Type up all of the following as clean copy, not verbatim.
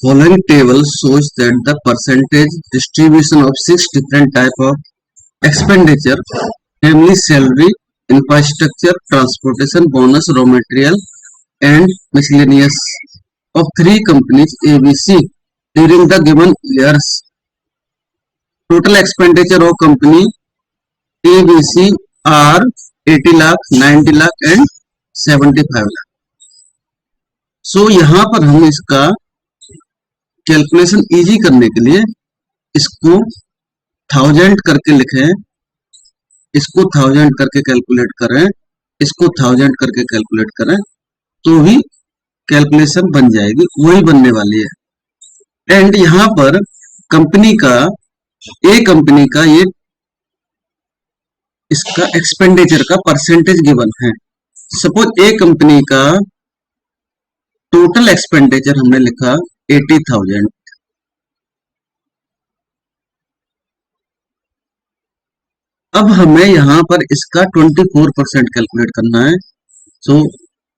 Following table shows that the percentage distribution of 6 different type of expenditure, namely salary, infrastructure, transportation, bonus, raw material, and miscellaneous of 3 companies ABC during the given years. Total expenditure of company ABC are 80 lakh, 90 lakh and 75 lakh. So यहाँ पर हम इसका calculation easy करने के लिए इसको 1000 करके लिखें, इसको 1000 करके कैलकुलेट करें, इसको 1000 करके कैलकुलेट करें तो भी कैलकुलेशन बन जाएगी, वही बनने वाली है। एंड यहाँ पर कंपनी का ये इसका एक्सपेंडिचर का परसेंटेज गिवन है। सपोज ए कंपनी का टोटल एक्सपेंडिचर हमने लिखा 80,000, अब हमें यहां पर इसका 24% कैलकुलेट करना है। सो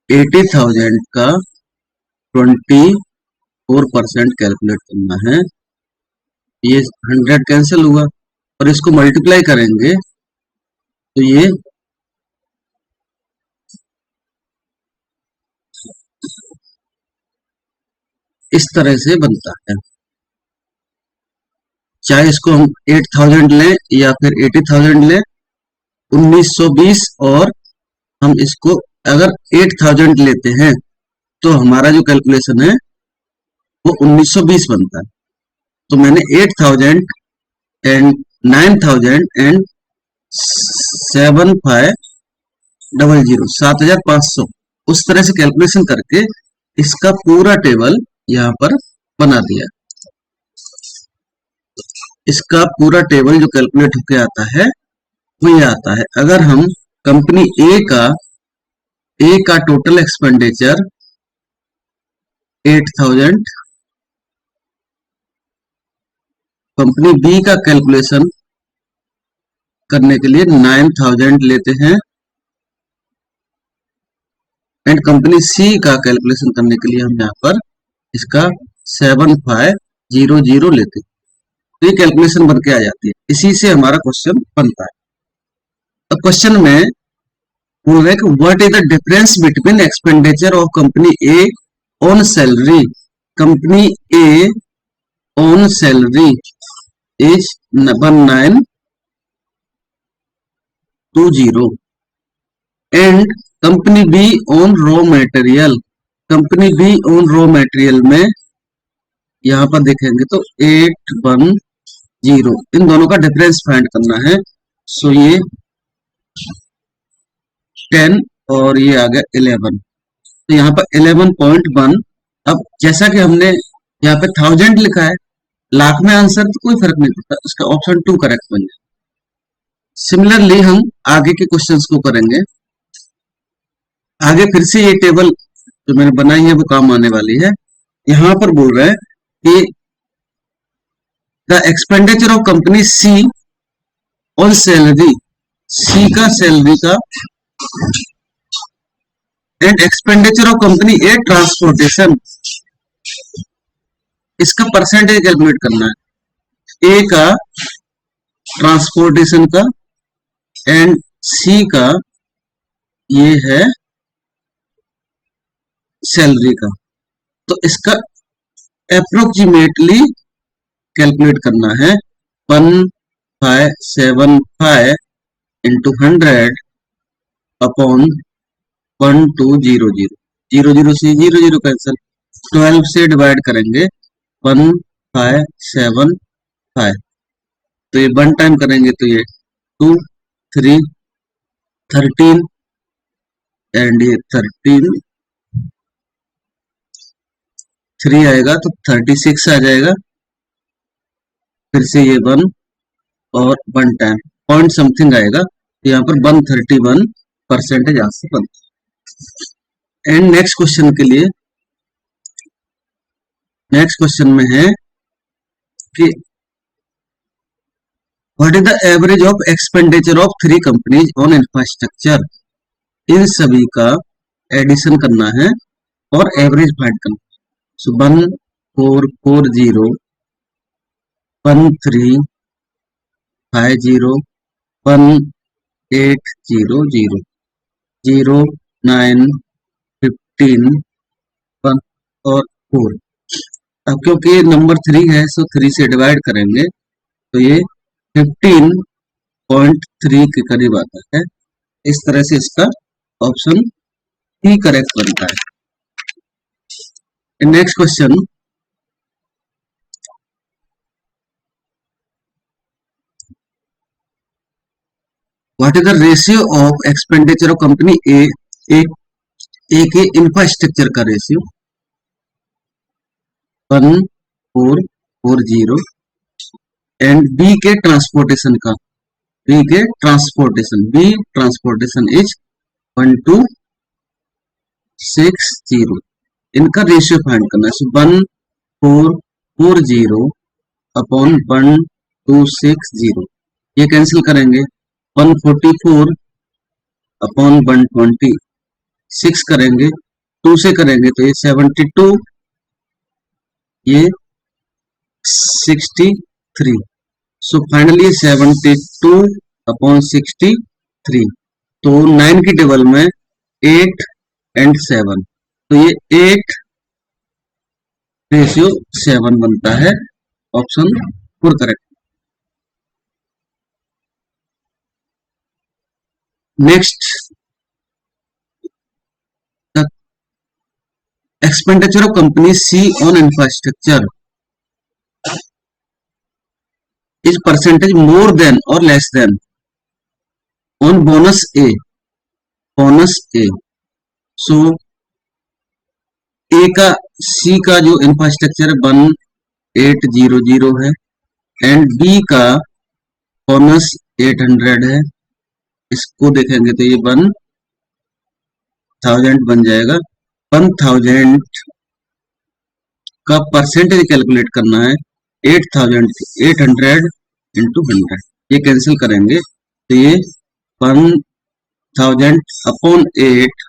80,000 का 24% कैलकुलेट करना है। ये 100 कैंसिल हुआ और इसको मल्टीप्लाई करेंगे तो ये इस तरह से बनता है। चाहे इसको हम 8000 लें या फिर 80,000 लें, 1920, और हम इसको अगर 8000 लेते हैं तो हमारा जो कैलकुलेशन है वो 1920 बनता है। तो मैंने 8000 एंड 9000 एंड 7500 7500 उस तरह से कैलकुलेशन करके इसका पूरा टेबल यहाँ पर बना दिया। इसका पूरा टेबल जो कैलकुलेट होके आता है वो ये आता है। अगर हम कंपनी ए का टोटल एक्सपेंडिचर 8000, कंपनी बी का कैलकुलेशन करने के लिए 9000 लेते हैं एंड कंपनी सी का कैलकुलेशन करने के लिए हम यहाँ पर इसका 7500 लेते हैं। तो ये कैलकुलेशन बन के आ जाती है, इसी से हमारा क्वेश्चन बनता है। तो क्वेश्चन में बोल रहे हैं कि what is the difference between expenditure of company A on salary. Company A on salary is 1920 and company be on raw material. Company be on raw material में यहां पर देखेंगे तो 810, इन दोनों का डिफरेंस फाइंड करना है। सो ये 10 और ये आ गया 11, तो यहाँ पर 11.1। अब जैसा कि हमने यहाँ पे 1000 लिखा है, लाख में आंसर तो कोई फर्क नहीं पड़ता, इसका ऑप्शन 2 करेक्ट बन जाए। सिमिलरली हम आगे के क्वेश्चंस को करेंगे। आगे फिर से ये टेबल जो मैंने बनाई है वो काम आने वाली है। यहां पर बोल रहे हैं कि the expenditure of company C on salary, C का सैलरी का, and expenditure of company A transportation, इसका परसेंटेज कैलकुलेट करना है। ए का ट्रांसपोर्टेशन का एंड सी का ये है सैलरी का, तो इसका अप्रोक्सीमेटली कैलकुलेट करना है। 1575 इंटू 100 अपॉन 1200, 00 से 00 कैंसिल, 12 से डिवाइड करेंगे 1575, तो ये 1 टाइम करेंगे तो ये 2, 3, 13 एंड ये 13, 3 आएगा तो 36 आ जाएगा, फिर से ये 1 और 1 टाइम पॉइंट समथिंग आएगा, तो यहाँ पर 131% यहाँ से बनता है। एंड नेक्स्ट क्वेश्चन के लिए, नेक्स्ट क्वेश्चन में है कि what is the average of expenditure of 3 companies on infrastructure. इन सभी का एडिशन करना है और एवरेज फाइंड करना है। सो 1 1440 1350 1800 0915 1 और 4। अब क्योंकि ये नंबर 3 है सो 3 से डिवाइड करेंगे तो ये 15.3 के करीब आता है। इस तरह से इसका ऑप्शन ही करेक्ट बनता है। Next question, what is the ratio of expenditure of company A के इंफ्रास्ट्रक्चर का रेशियो 1440 एंड बी के ट्रांसपोर्टेशन का, बी ट्रांसपोर्टेशन इज 1260। इनका रेशियो फाइंड करना है। 1440 अपॉन 1260, ये कैंसिल करेंगे। 144 अपॉन 120, 6 करेंगे, 2 से करेंगे तो ये 72, ये 63। सो फाइनली 72 अपॉन 63, तो 9 की टेबल में 8 एंड 7, तो ये 8:7 बनता है। Option 4 correct. Next, expenditure of company C on infrastructure is percentage more than or less than on bonus A, so A का C का जो इंफ्रास्ट्रक्चर 1800 है एंड B का बोनस 800 है। इसको देखेंगे तो ये 1000 बन जाएगा। 1000 का परसेंटेज कैलकुलेट करना है 800 इंटू 100, ये कैंसिल करेंगे तो ये 1000 अपॉन 8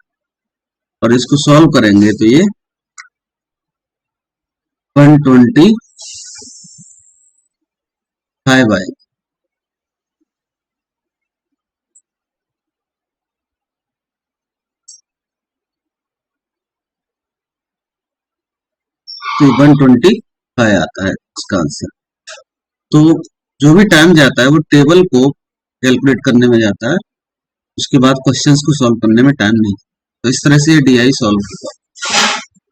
और इसको सॉल्व करेंगे तो ये 125 आएगा। तो 125 आता है इसका आंसर। तो जो भी टाइम जाता है वो टेबल को कैलकुलेट करने में जाता है, उसके बाद क्वेश्चंस को सॉल्व करने में टाइम नहीं। तो इस तरह से DI सॉल्व होगा।